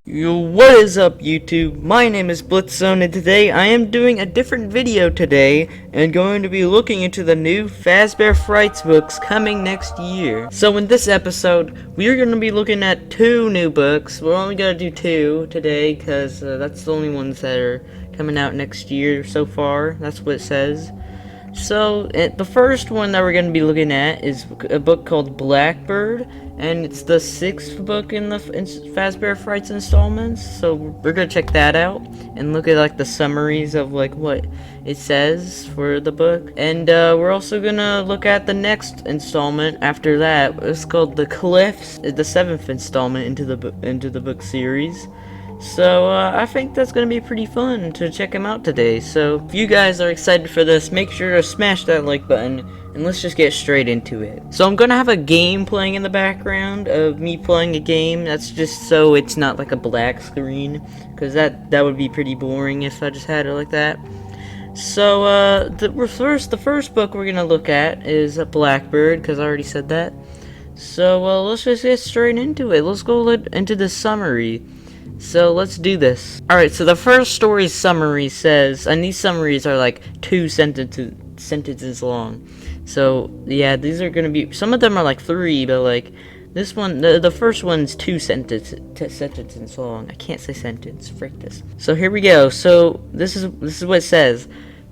Yo, what is up YouTube? My name is Blitzzone and today I am doing a different video today and going to be looking into the new Fazbear Frights books coming next year. So in this episode, we are going to be looking at two new books. We're only going to do two today because that's the only ones that are coming out next year so far. That's what it says. So, the first one that we're going to be looking at is a book called Blackbird, and it's the sixth book in the Fazbear Frights installments. So we're going to check that out and look at like the summaries of like what it says for the book. And we're also going to look at the next installment after that. It's called The Cliffs, the seventh installment into the book series. So, I think that's going to be pretty fun to check them out today. So, if you guys are excited for this, make sure to smash that like button, and let's just get straight into it. So, I'm going to have a game playing in the background of me playing a game. That's just so it's not like a black screen, because that would be pretty boring if I just had it like that. So, the first book we're going to look at is Blackbird, because I already said that. So, let's just get straight into it. Let's go into the summary. So let's do this. Alright, so the first story summary says, and these summaries are like two sentences long. So yeah, these are gonna be, some of them are like three, but like this one, the first one's two sentences long. I can't say sentence, frick this. So here we go. So this is what it says.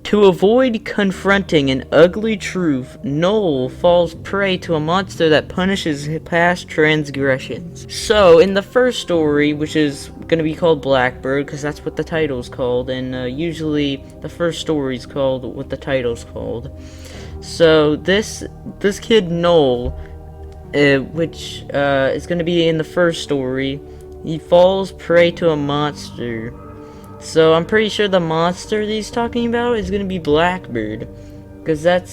To avoid confronting an ugly truth, Noel falls prey to a monster that punishes his past transgressions. So, in the first story, which is going to be called Blackbird, because that's what the title's called, and usually the first story's called what the title's called. So, this kid Noel, which is going to be in the first story, he falls prey to a monster. So I'm pretty sure the monster that he's talking about is gonna be Blackbird, because that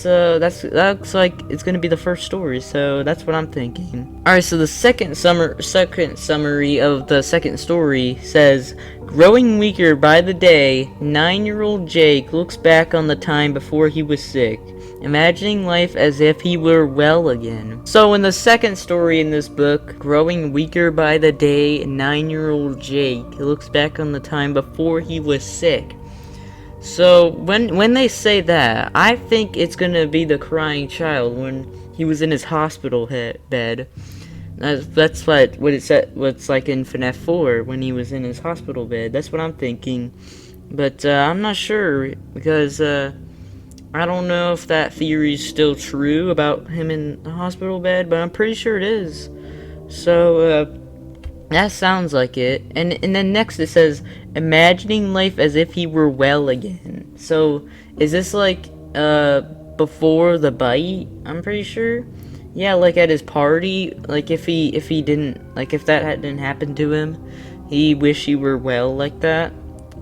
looks like it's gonna be the first story. So that's what I'm thinking. All right. So the second summary of the second story says, growing weaker by the day, 9-year-old Jake looks back on the time before he was sick, imagining life as if he were well again. So in the second story in this book, growing weaker by the day, 9-year-old Jake looks back on the time before he was sick. So when they say that, I think it's gonna be the crying child when he was in his hospital bed. That's what it said. What's like in FNAF 4 when he was in his hospital bed. That's what I'm thinking, but I'm not sure because I don't know if that theory is still true about him in the hospital bed, but I'm pretty sure it is. So that sounds like it. And then next it says, imagining life as if he were well again. So is this like before the bite? I'm pretty sure. Yeah, like at his party, like if he didn't, like if that didn't happen to him, he wish he were well like that.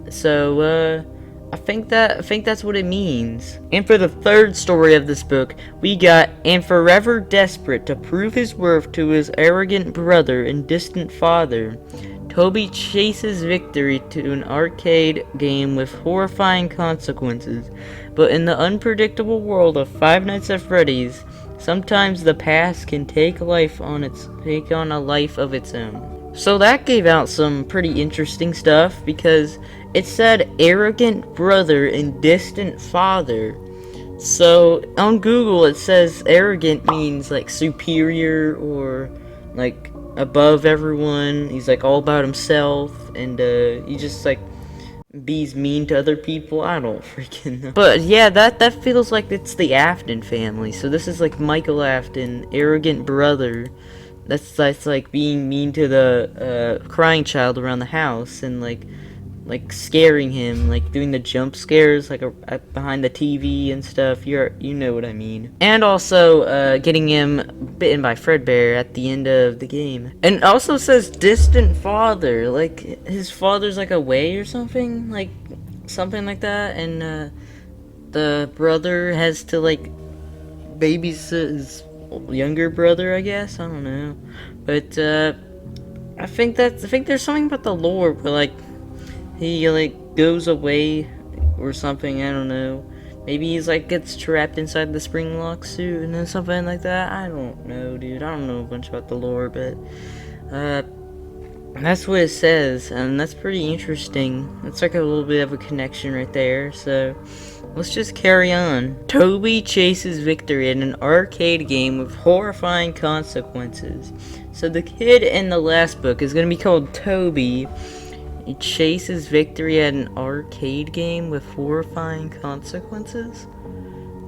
So I think that's what it means. And for the third story of this book, we got, and forever desperate to prove his worth to his arrogant brother and distant father, Toby chases victory to an arcade game with horrifying consequences. But in the unpredictable world of Five Nights at Freddy's, sometimes the past can take on a life of its own. So that gave out some pretty interesting stuff because it said arrogant brother and distant father. So on Google it says arrogant means like superior or like above everyone. He's like all about himself and he just like be's mean to other people. I don't freaking know. But yeah, that feels like it's the Afton family. So this is like Michael Afton, arrogant brother. That's like being mean to the crying child around the house and like scaring him, like doing the jump scares like behind the TV and stuff. You know what I mean. And also getting him bitten by Fredbear at the end of the game. And it also says distant father, like his father's like away or something like that, and the brother has to like babysit his younger brother, I guess. I don't know, but I think there's something about the lore where like he like goes away or something. I don't know. Maybe he's like gets trapped inside the spring lock suit and then something like that. I don't know, dude. I don't know a bunch about the lore, but That's what it says, and that's pretty interesting. It's like a little bit of a connection right there, so let's just carry on. Toby chases victory in an arcade game with horrifying consequences. So the kid in the last book is going to be called Toby. He chases victory at an arcade game with horrifying consequences?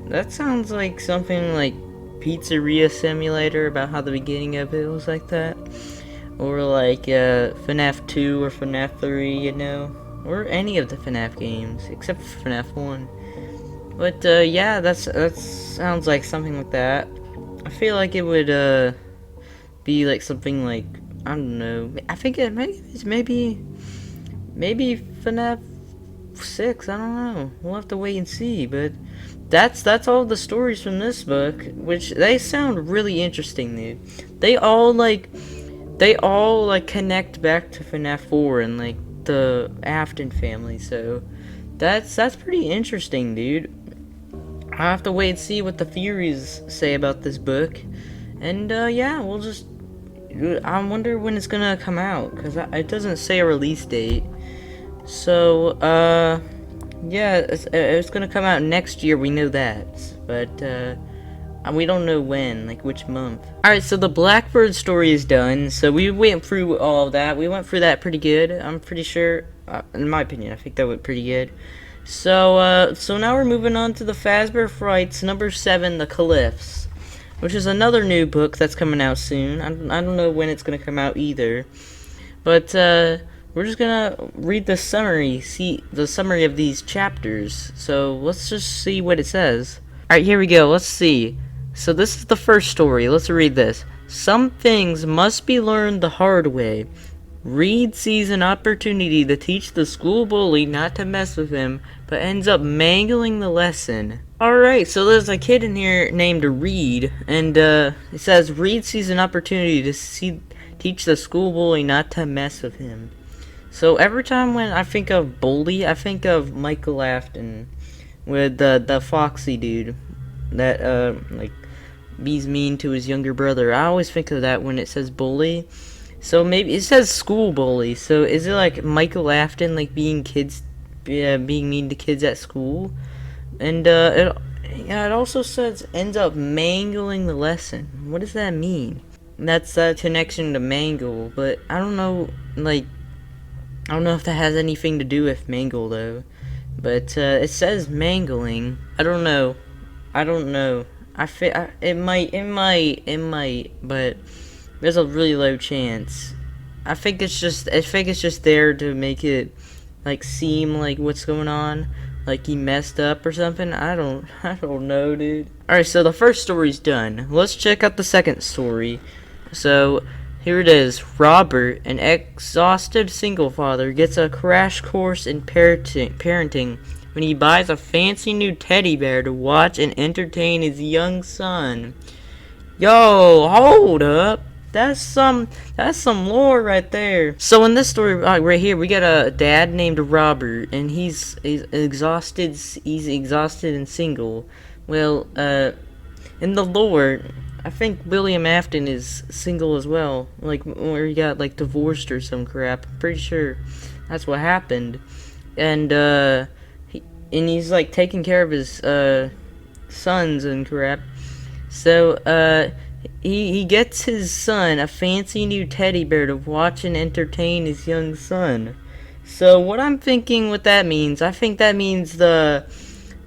That sounds like something like Pizzeria Simulator, about how the beginning of it was like that. Or like FNAF 2 or FNAF 3, you know? Or any of the FNAF games, except for FNAF 1. But yeah, that sounds like something like that. I feel like it would be like something like, I don't know. I think it's maybe FNAF 6. I don't know. We'll have to wait and see. But that's all the stories from this book, which they sound really interesting, dude. They all like connect back to FNAF 4 and like the Afton family, so that's pretty interesting, dude. I have to wait and see what the theories say about this book, and yeah, we'll just. I wonder when it's gonna come out, cause it doesn't say a release date. So yeah, it's gonna come out next year. We know that, but we don't know when, like which month. Alright, so the Blackbird story is done. So we went through all of that. We went through that pretty good. I'm pretty sure, in my opinion, I think that went pretty good. So, so now we're moving on to the Fazbear Frights number 7, The Calyphs, which is another new book that's coming out soon. I don't know when it's gonna come out either. But, we're just gonna read the summary, see the summary of these chapters. So let's just see what it says. Alright, here we go. Let's see. So this is the first story. Let's read this. Some things must be learned the hard way. Reed sees an opportunity to teach the school bully not to mess with him, but ends up mangling the lesson. Alright, so there's a kid in here named Reed, and it says Reed sees an opportunity to teach the school bully not to mess with him. So every time when I think of bully, I think of Michael Afton with the Foxy dude that like be's mean to his younger brother. I always think of that when it says bully. So maybe it says school bully. So is it like Michael Afton like being mean to kids at school? And it also says ends up mangling the lesson. What does that mean? That's a connection to mangle, but I don't know, like I don't know if that has anything to do with mangle though. But it says mangling. I don't know. It might, but there's a really low chance. I think it's just there to make it like seem like what's going on, like he messed up or something. I don't know, dude. Alright, so the first story's done. Let's check out the second story. So here it is. Robert, an exhausted single father, gets a crash course in parenting when he buys a fancy new teddy bear to watch and entertain his young son. Yo, hold up. That's some lore right there. So in this story right here, we got a dad named Robert, and he's exhausted. He's exhausted and single. Well, in the lore, I think William Afton is single as well. Like, or he got like divorced or some crap. I'm pretty sure that's what happened. And he's like taking care of his sons and crap. So he gets his son a fancy new teddy bear to watch and entertain his young son. So what I'm thinking what that means, I think that means the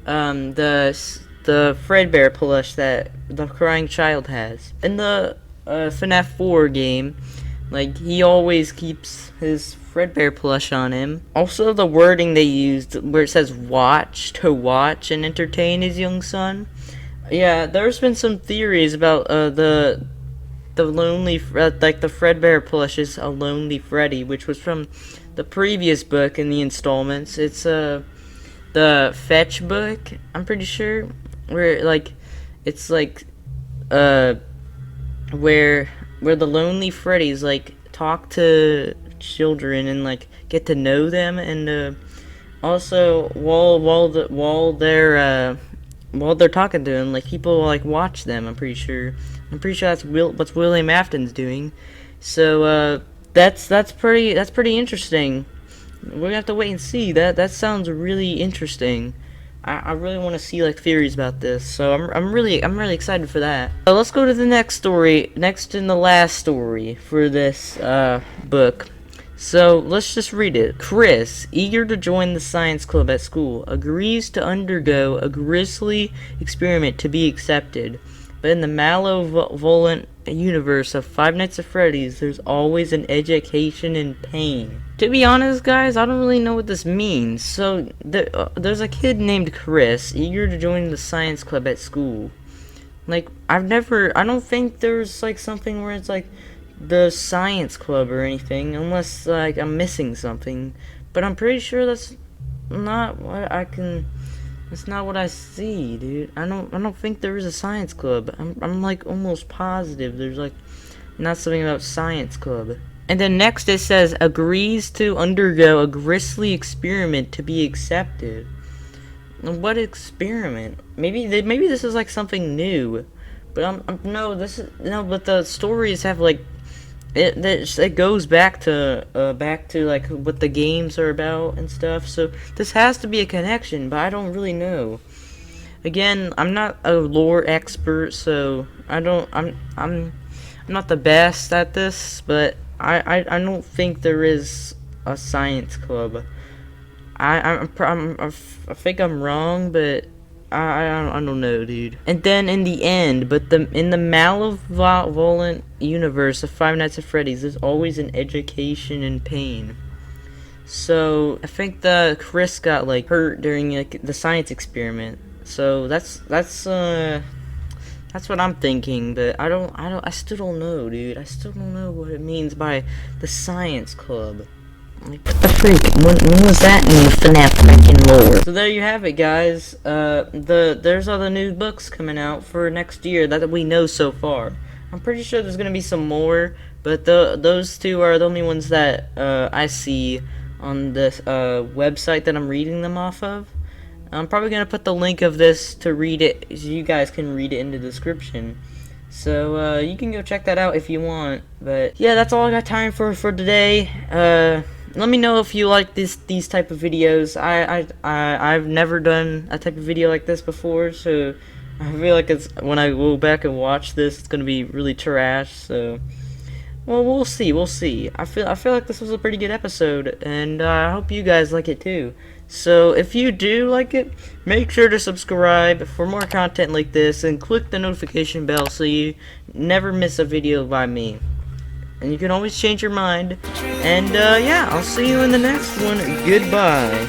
Fredbear plush that the crying child has. In the FNAF 4 game, like he always keeps his Fredbear plush on him. Also the wording they used where it says to watch and entertain his young son. Yeah, there's been some theories about the lonely like the Fredbear plush is a lonely Freddy, which was from the previous book in the installments. It's the Fetch book, I'm pretty sure, where like it's like where the lonely Freddies like talk to children and like get to know them, and also while they're talking to them, like people like watch them. I'm pretty sure that's what's William Afton's doing. So that's pretty interesting. We're gonna have to wait and see. That sounds really interesting. I really want to see like theories about this, so I'm really excited for that. Let's go to the next story, next and the last story for this book. So let's just read it. Chris, eager to join the science club at school, agrees to undergo a grisly experiment to be accepted. But in the malevolent universe of Five Nights at Freddy's, there's always an education in pain. To be honest, guys, I don't really know what this means. So, there's a kid named Chris, eager to join the science club at school. Like, I don't think there's, like, something where it's, like, the science club or anything, unless, like, I'm missing something. But I'm pretty sure that's not what That's not what I see, dude. I don't think there is a science club. I'm like almost positive there's like not something about science club. And then next it says agrees to undergo a grisly experiment to be accepted. What experiment? Maybe this is like something new. But but the stories have like it goes back to like what the games are about and stuff. So this has to be a connection, but I don't really know. Again, I'm not a lore expert, so I'm not the best at this, but I don't think there is a science club. I think I'm wrong, but I don't know, dude. And then in the end, in the malevolent universe of Five Nights at Freddy's, there's always an education in pain. So I think the Chris got like hurt during like, the science experiment. So that's what I'm thinking. But I still don't know, dude. I still don't know what it means by the science club. Like, what the freak? When was that in the FNAF freaking lore? So there you have it, guys. There's all the new books coming out for next year that we know so far. I'm pretty sure there's gonna be some more, but those two are the only ones that I see on this website that I'm reading them off of. I'm probably gonna put the link of this to read it, so you guys can read it in the description. So you can go check that out if you want. But yeah, that's all I got time for today. Let me know if you like these type of videos. I've never done a type of video like this before, so I feel like when I go back and watch this, it's gonna be really trash. So, well, we'll see. I feel like this was a pretty good episode, and I hope you guys like it too. So if you do like it, make sure to subscribe for more content like this, and click the notification bell so you never miss a video by me. And you can always change your mind. And yeah, I'll see you in the next one. Goodbye.